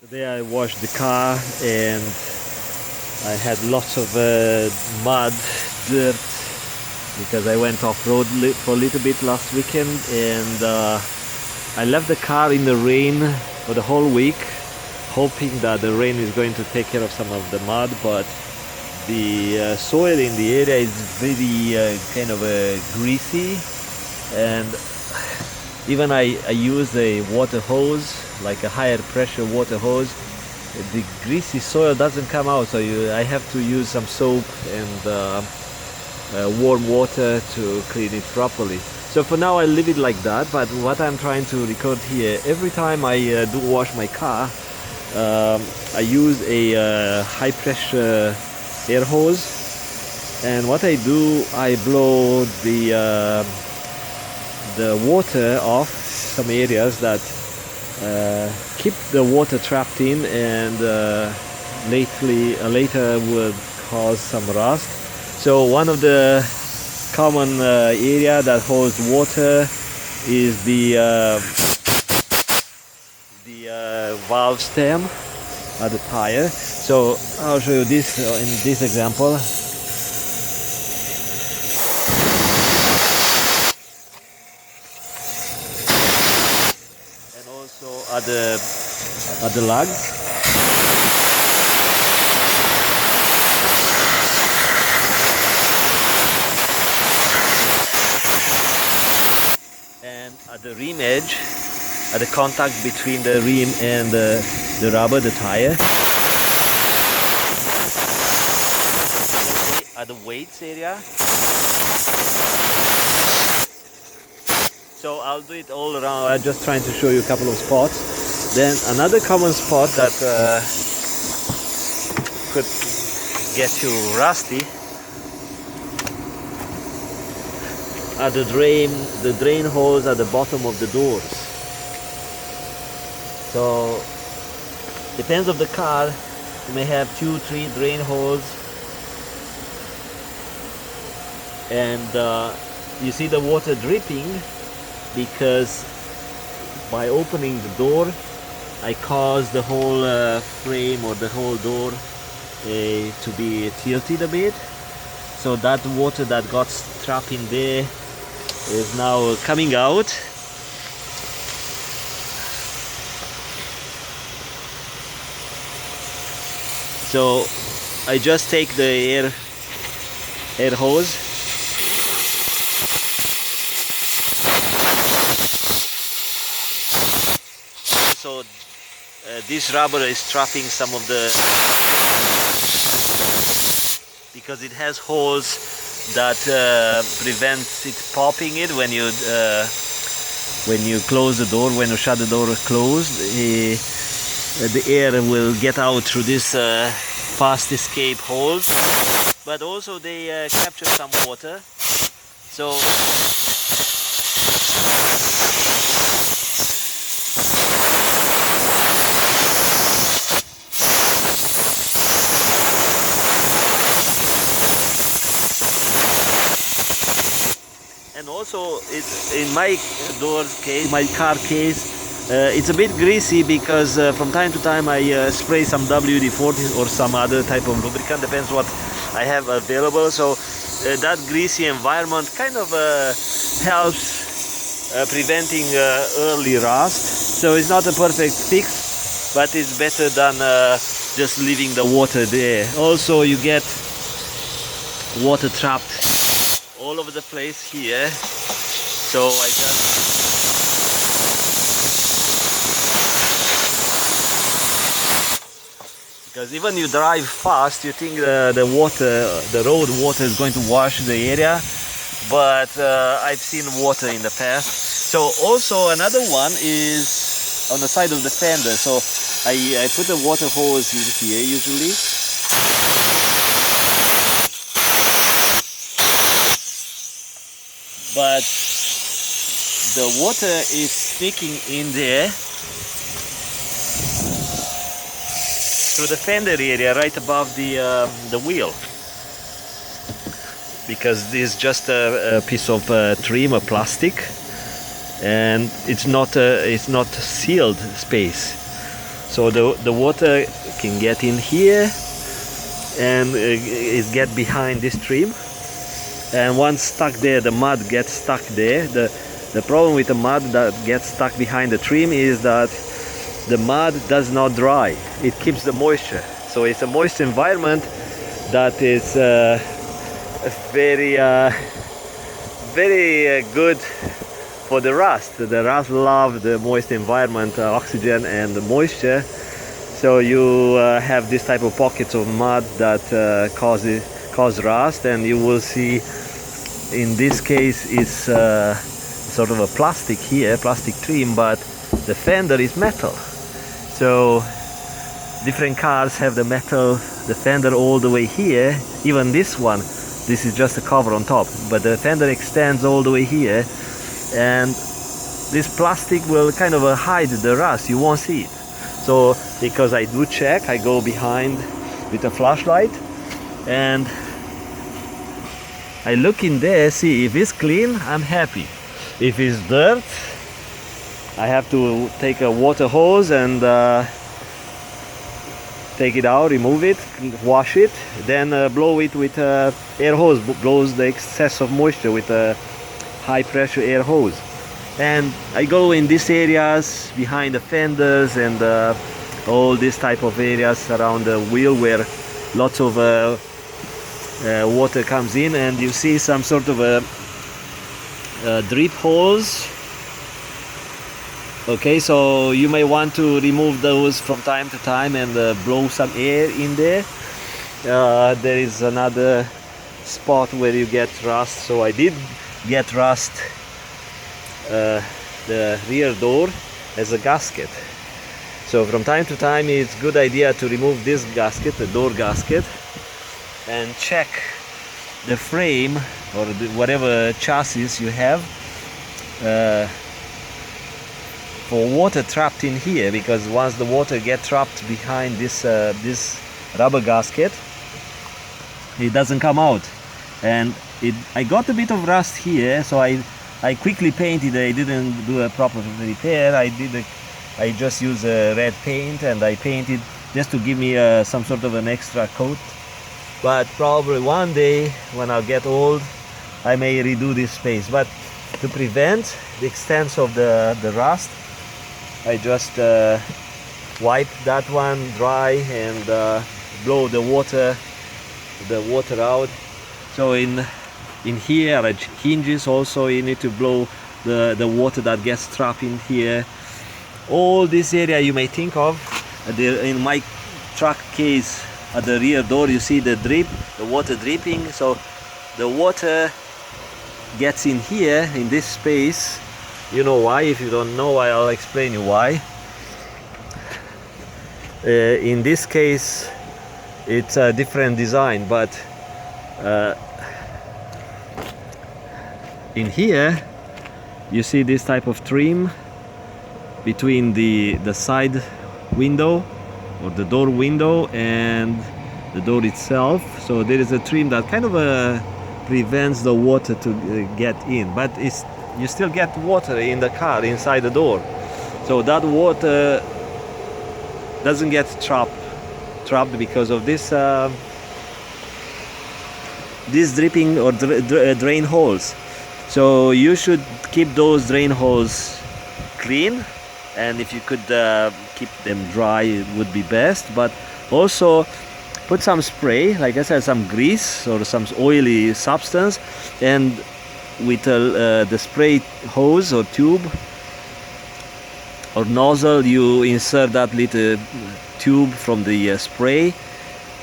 Today I washed the car and I had lots of mud, dirt, because I went off-road for a little bit last weekend, and I left the car in the rain for the whole week, hoping that the rain is going to take care of some of the mud, but the soil in the area is very kind of greasy, and even I use a water hose, like a higher pressure water hose. The greasy soil doesn't come out, so I have to use some soap and warm water to clean it properly. So for now I leave it like that, but what I'm trying to record here, every time I do wash my car, I use a high pressure air hose, and what I do, I blow the water off some areas that keep the water trapped in, and later would cause some rust. So one of the common area that holds water is the valve stem at the tire. So I'll show you this in this example. And also at the lugs. And at the rim edge, at the contact between the rim and the rubber, the tire. At the weights area. So I'll do it all around. I'm just trying to show you a couple of spots. Then another common spot that could get you rusty are the drain holes at the bottom of the doors. So depends of the car, you may have 2-3 drain holes, and you see the water dripping because by opening the door I caused the whole frame or the whole door to be tilted a bit. So that water that got trapped in there is now coming out. So I just take the air hose, so this rubber is trapping some of the, because it has holes that prevents it popping it when you close the door. When you shut the door closed, the air will get out through this fast escape holes, but also they capture some water. So and also in my car case, it's a bit greasy because from time to time I spray some WD-40 or some other type of lubricant, depends what I have available. So that greasy environment kind of helps preventing early rust. So it's not a perfect fix, but it's better than just leaving the water there. Also you get water trapped all over the place here, so I just because even you drive fast, you think the road water is going to wash the area, but I've seen water in the past. So also another one is on the side of the fender. So I put a water hose in here usually. But the water is sticking in there through the fender area right above the wheel, because this is just a piece of trim or plastic, and it's not sealed space. so the water can get in here and it get behind this trim, and once stuck there, the mud gets stuck there. The problem with the mud that gets stuck behind the trim is that the mud does not dry. It keeps the moisture, so it's a moist environment that is very good for the rust. The rust love the moist environment, oxygen and the moisture. So you have this type of pockets of mud that cause rust, and you will see in this case it's sort of a plastic here, plastic trim, but the fender is metal. So different cars have the metal, the fender all the way here. Even this one, this is just a cover on top, but the fender extends all the way here, and this plastic will kind of hide the rust. You won't see it. So because I do check, I go behind with a flashlight and I look in there, see if it's clean, I'm happy. If it's dirt, I have to take a water hose and take it out, remove it, wash it, then blow it with air hose, blows the excess of moisture with a high pressure air hose. And I go in these areas behind the fenders and all this type of areas around the wheel where lots of water comes in, and you see some sort of drip holes. Okay, so you may want to remove those from time to time and blow some air in there. There is another spot where you get rust, so I did get rust the rear door as a gasket. So from time to time it's good idea to remove this gasket, the door gasket, and check the frame or whatever chassis you have for water trapped in here, because once the water gets trapped behind this this rubber gasket, it doesn't come out. And I got a bit of rust here, so I quickly painted. I didn't do a proper repair. I just used red paint and I painted just to give me some sort of an extra coat. But probably one day when I'll get old, I may redo this space. But to prevent the extent of the rust, I just wipe that one dry and blow the water out. So in here at hinges also you need to blow the water that gets trapped in here. All this area you may think of. In my truck case at the rear door, you see the water dripping. So the water gets in here in this space. You know why? If you don't know, I'll explain you why. In this case it's a different design, but in here you see this type of trim between the side window or the door window and the door itself. So there is a trim that kind of prevents the water to get in, but you still get water in the car inside the door. So that water doesn't get trapped because of this this dripping or drain holes. So you should keep those drain holes clean, and if you could keep them dry, it would be best. But also put some spray, like I said, some grease or some oily substance, and with the spray hose or tube or nozzle, you insert that little tube from the spray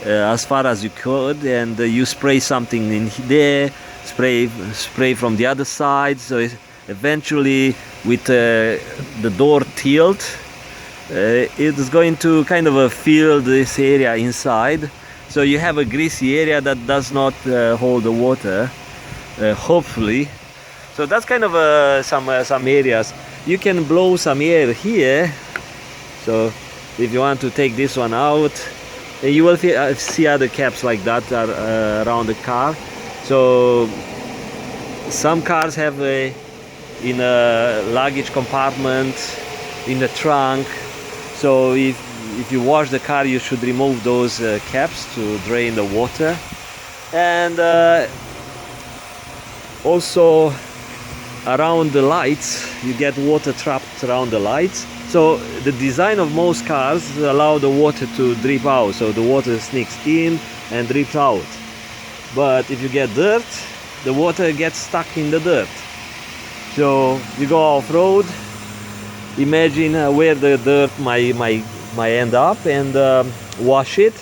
as far as you could, and you spray something in there, spray from the other side. So eventually with the door tilt, it is going to kind of fill this area inside, so you have a greasy area that does not hold the water, hopefully. So that's kind of some areas. You can blow some air here. So if you want to take this one out, you will see other caps like that around the car. So some cars have in a luggage compartment, in the trunk. So if if you wash the car, you should remove those caps to drain the water. And also around the lights, you get water trapped around the lights. So the design of most cars allow the water to drip out, so the water sneaks in and drips out. But if you get dirt, the water gets stuck in the dirt. So you go off-road, imagine where the dirt might end up, and wash it.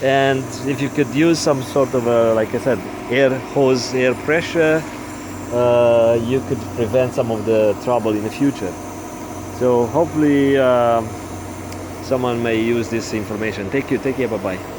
And if you could use some sort of like I said, air hose, air pressure, you could prevent some of the trouble in the future. So hopefully someone may use this information. Thank you, bye bye.